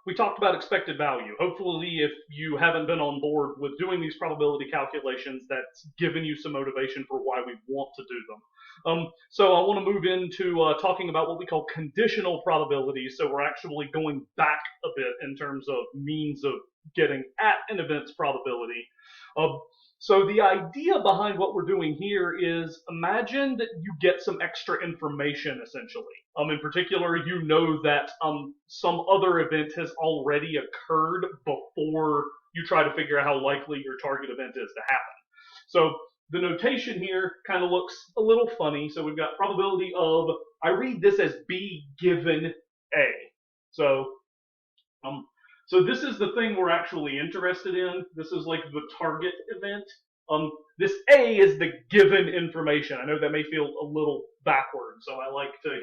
we talked about expected value. Hopefully, if you haven't been on board with doing these probability calculations, that's given you some motivation for why we want to do them. So I want to move into talking about what we call conditional probabilities. So we're actually going back a bit in terms of means of getting at an event's probability. So the idea behind what we're doing here is imagine that you get some extra information, essentially. In particular, you know that some other event has already occurred before you try to figure out how likely your target event is to happen. So the notation here kind of looks a little funny. So we've got probability of, I read this as B given A. So so this is the thing we're actually interested in. This is like the target event. This A is the given information. I know that may feel a little backward, so I like to,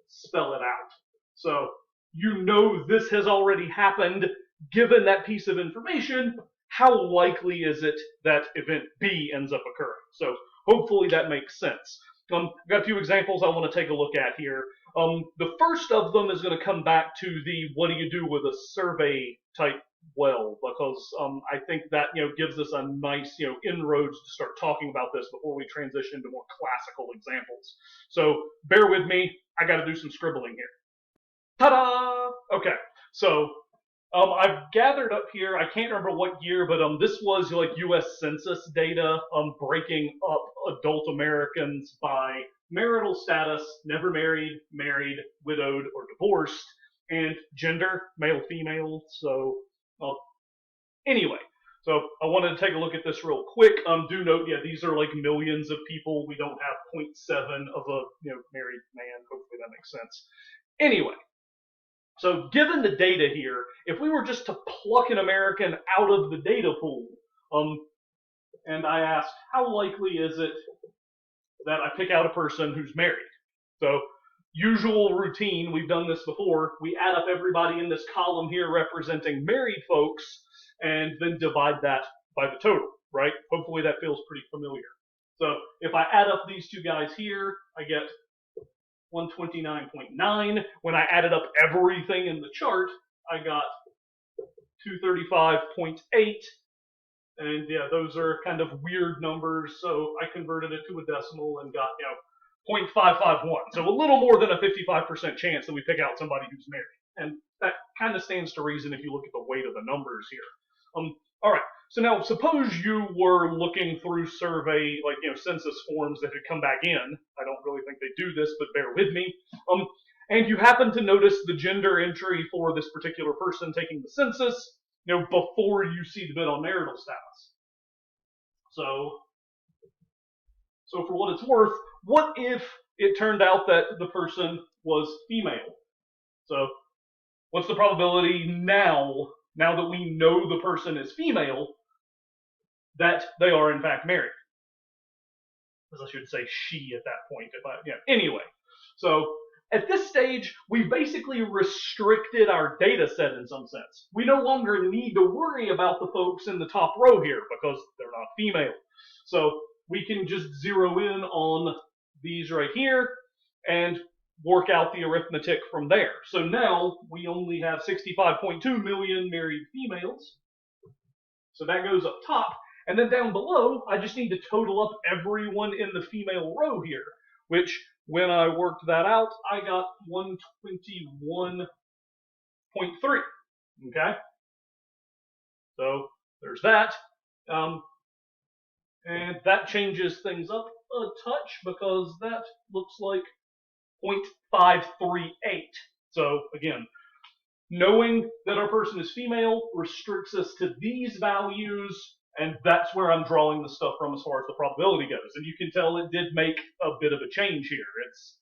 spell it out. So you know this has already happened. Given that piece of information, how likely is it that event B ends up occurring? So hopefully that makes sense. I've got a few examples I want to take a look at here. The first of them is going to come back to the what do you do with a survey type well, because I think that gives us a nice inroads to start talking about this before we transition to more classical examples. So bear with me, I got to do some scribbling here. Ta-da! Okay, so I've gathered up here, I can't remember what year, but this was like U.S. Census data breaking up adult Americans by marital status, never married, married, widowed, or divorced, and gender, male, female. So anyway, so I wanted to take a look at this real quick. Do note, these are like millions of people. We don't have 0.7 of a married man. Hopefully that makes sense. Anyway. So given the data here, if we were just to pluck an American out of the data pool, and I asked, how likely is it that I pick out a person who's married? So usual routine, we've done this before, we add up everybody in this column here representing married folks, and then divide that by the total, right? Hopefully that feels pretty familiar. So if I add up these two guys here, I get 129.9. When I added up everything in the chart, I got 235.8. And those are kind of weird numbers, so I converted it to a decimal and got 0.551. So a little more than a 55% chance that we pick out somebody who's married. And that kind of stands to reason if you look at the weight of the numbers here. All right. So now, suppose you were looking through survey, census forms that had come back in. I don't really think they do this, but bear with me. And you happen to notice the gender entry for this particular person taking the census, before you see the bit on marital status. So for what it's worth, what if it turned out that the person was female? So what's the probability now that we know the person is female, that they are in fact married? As I should say she at that point. Anyway, so at this stage, we've basically restricted our data set in some sense. We no longer need to worry about the folks in the top row here because they're not female. So we can just zero in on these right here and work out the arithmetic from there. So now we only have 65.2 million married females. So that goes up top. And then down below, I just need to total up everyone in the female row here, which when I worked that out, I got 121.3. Okay? So there's that. And that changes things up a touch because that looks like 0.538. So again, knowing that our person is female restricts us to these values, and that's where I'm drawing the stuff from as far as the probability goes. And you can tell it did make a bit of a change here. It's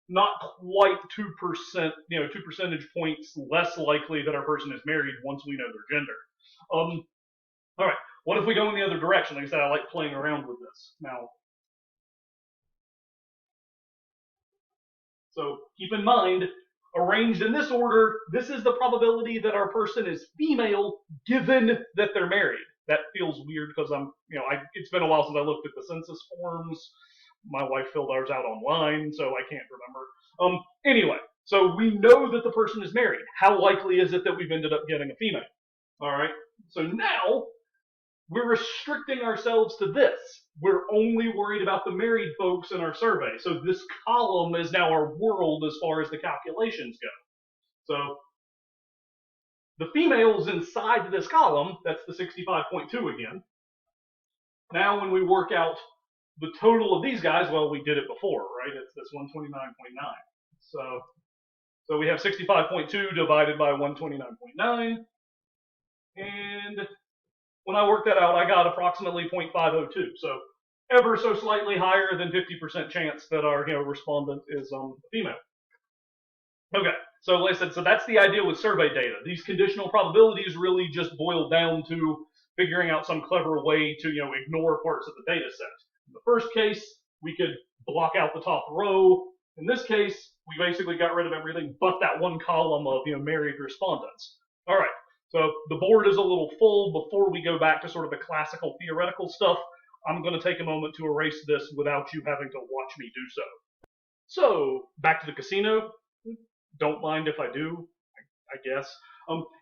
not quite 2%, 2 percentage points less likely that our person is married once we know their gender. All right, what if we go in the other direction? Like I said, I like playing around with this. Now, so keep in mind, arranged in this order, this is the probability that our person is female given that they're married. That feels weird because it's been a while since I looked at the census forms. My wife filled ours out online, so I can't remember. Anyway, So we know that the person is married. How likely is it that we've ended up getting a female? All right. So now we're restricting ourselves to this. We're only worried about the married folks in our survey. So this column is now our world as far as the calculations go. So the females inside this column, that's the 65.2 again. Now when we work out the total of these guys, well, we did it before, right? It's this 129.9. So we have 65.2 divided by 129.9. And when I worked that out, I got approximately 0.502. So ever so slightly higher than 50% chance that our respondent is female. Okay, so like I said, so that's the idea with survey data. These conditional probabilities really just boil down to figuring out some clever way to ignore parts of the data set. In the first case, we could block out the top row. In this case, we basically got rid of everything but that one column of married respondents. All right, so the board is a little full. Before we go back to sort of the classical theoretical stuff, I'm going to take a moment to erase this without you having to watch me do so. So back to the casino. Don't mind if I do, I guess.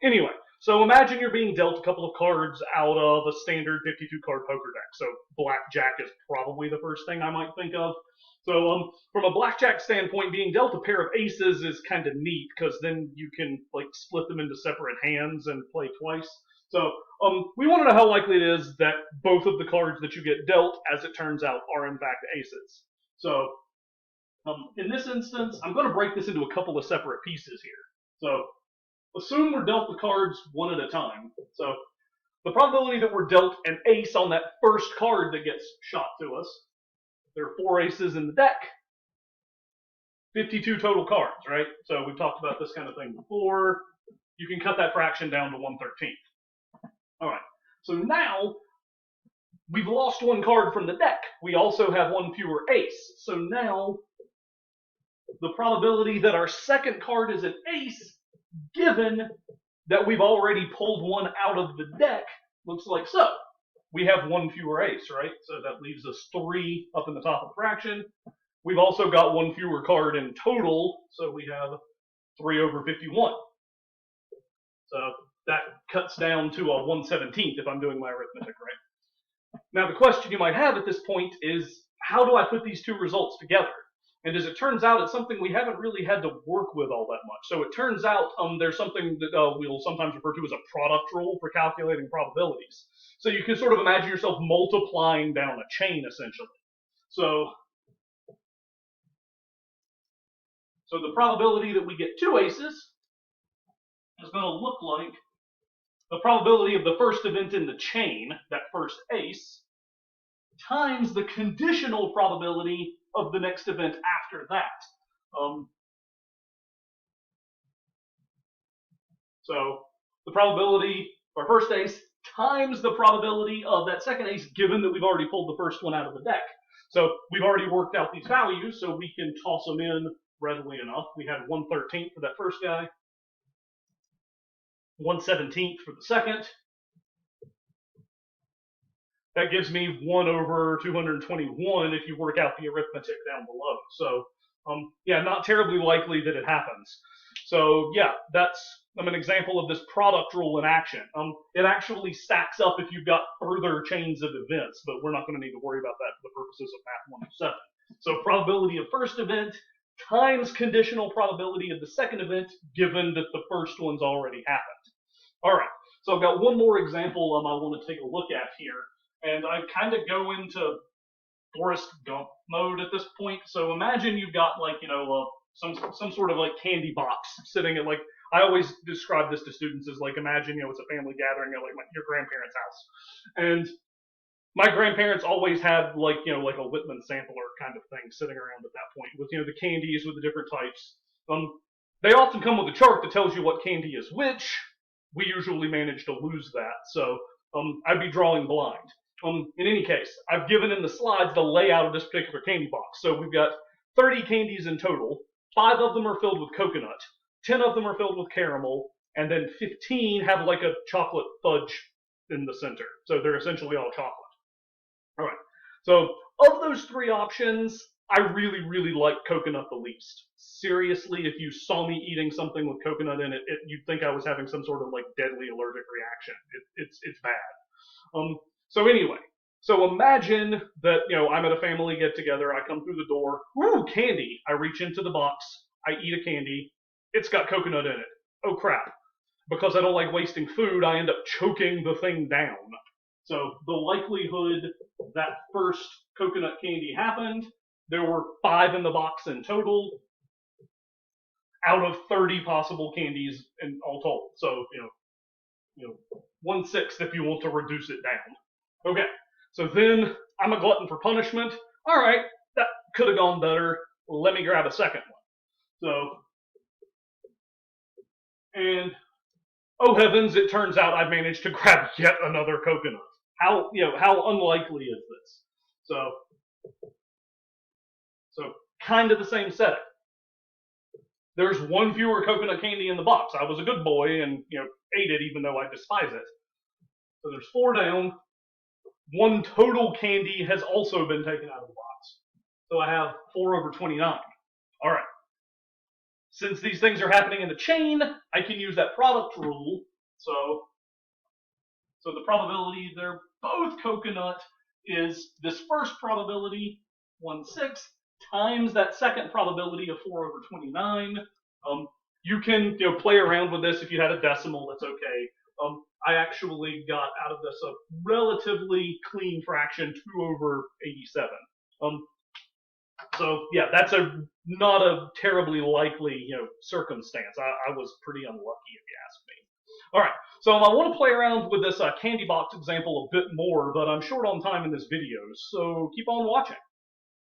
Anyway, so imagine you're being dealt a couple of cards out of a standard 52-card poker deck. So blackjack is probably the first thing I might think of. So from a blackjack standpoint, being dealt a pair of aces is kind of neat because then you can split them into separate hands and play twice. So we want to know how likely it is that both of the cards that you get dealt, as it turns out, are in fact aces. So in this instance, I'm going to break this into a couple of separate pieces here. So assume we're dealt the cards one at a time. So the probability that we're dealt an ace on that first card that gets shot to us, there are 4 aces in the deck, 52 total cards, right? So we've talked about this kind of thing before. You can cut that fraction down to 1/13. All right, so now we've lost one card from the deck. We also have one fewer ace. So now the probability that our second card is an ace, given that we've already pulled one out of the deck, looks like so. We have one fewer ace, right? So that leaves us 3 up in the top of the fraction. We've also got one fewer card in total, so we have 3/51. So that cuts down to a 1/17 if I'm doing my arithmetic right. Now the question you might have at this point is, how do I put these two results together? And as it turns out, it's something we haven't really had to work with all that much. So it turns out there's something that we'll sometimes refer to as a product rule for calculating probabilities. So you can sort of imagine yourself multiplying down a chain, essentially. So the probability that we get 2 aces is going to look like the probability of the first event in the chain, that first ace, times the conditional probability of the next event after that. So the probability of our first ace times the probability of that second ace, given that we've already pulled the first one out of the deck. So we've already worked out these values, so we can toss them in readily enough. We had 1/13 for that first guy, 1/17 for the second. That gives me 1/221 if you work out the arithmetic down below. So, yeah, not terribly likely that it happens. So, yeah, that's an example of this product rule in action. It actually stacks up if you've got further chains of events, but we're not going to need to worry about that for the purposes of Math 107. So, probability of first event times conditional probability of the second event, given that the first one's already happened. All right, so I've got one more example I want to take a look at here. And I kind of go into Forrest Gump mode at this point. So imagine you've got some sort of candy box sitting at I always describe this to students as imagine it's a family gathering at your grandparents' house. And my grandparents always had a Whitman sampler kind of thing sitting around at that point with the candies with the different types. They often come with a chart that tells you what candy is which. We usually manage to lose that, so I'd be drawing blind. In any case, I've given in the slides the layout of this particular candy box. So we've got 30 candies in total. 5 of them are filled with coconut. 10 of them are filled with caramel. And then 15 have a chocolate fudge in the center. So they're essentially all chocolate. All right. So of those 3 options, I really, really like coconut the least. Seriously, if you saw me eating something with coconut in it, you'd think I was having some sort of like deadly allergic reaction. It's bad. So anyway, so imagine that I'm at a family get together. I come through the door. Woo, candy! I reach into the box. I eat a candy. It's got coconut in it. Oh crap! Because I don't like wasting food, I end up choking the thing down. So the likelihood that first coconut candy happened, there were 5 in the box in total, out of 30 possible candies in all told. So 1/6 if you want to reduce it down. Okay, so then I'm a glutton for punishment. All right, that could have gone better. Let me grab a second one. And oh heavens, it turns out I've managed to grab yet another coconut. How unlikely is this? So kind of the same setting. There's 1 fewer coconut candy in the box. I was a good boy and ate it even though I despise it. So there's 4 down. 1 total candy has also been taken out of the box. So I have 4/29. All right. Since these things are happening in a chain, I can use that product rule. So the probability they're both coconut is this first probability, 1/6, times that second probability of 4/29. You can play around with this. If you had a decimal, that's okay. I actually got out of this a relatively clean fraction, 2/87. So yeah, that's not a terribly likely circumstance. I was pretty unlucky if you ask me. All right, so I want to play around with this candy box example a bit more, but I'm short on time in this video, so keep on watching.